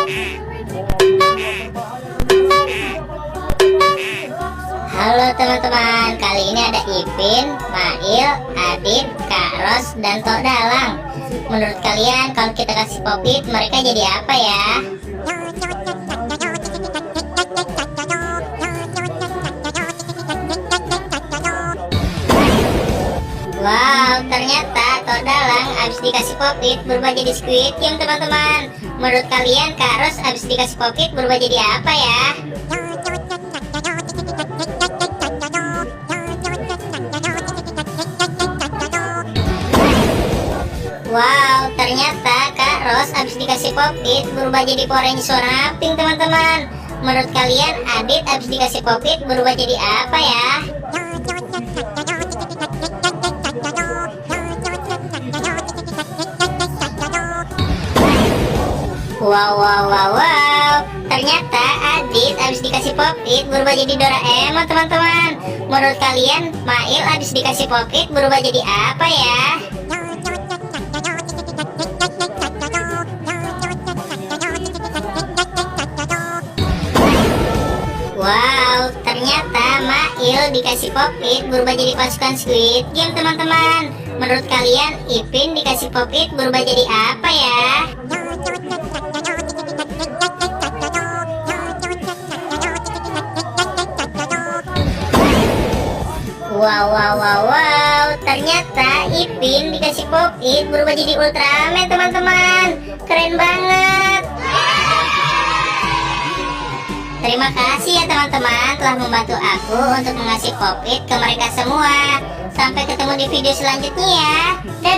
Halo teman-teman, kali ini ada Ipin, Mail, Adit, Kak Ros, dan Tok Dalang. Menurut kalian kalau kita kasih popit mereka jadi apa ya? Wow, ternyata Tok Dalang abis dikasih popit berubah jadi Squid Game teman-teman. Menurut kalian Kak Ros abis dikasih popit berubah jadi apa ya? Wow, ternyata Kak Ros abis dikasih popit berubah jadi Power Ranger warna pink teman-teman. Menurut kalian Adit abis dikasih popit berubah jadi apa ya? Wow, ternyata Adit abis dikasih popit berubah jadi Doraemon teman-teman. Menurut kalian Mail abis dikasih popit berubah jadi apa ya? Wow, ternyata Mail dikasih popit berubah jadi pasukan Squid Game teman-teman. Menurut kalian Ipin dikasih popit berubah jadi apa ya? Wow, ternyata Ipin dikasih popit berubah jadi Ultraman teman-teman. Keren banget. Terima kasih ya teman-teman telah membantu aku untuk mengasih popit ke mereka semua. Sampai ketemu di video selanjutnya ya. Dadah.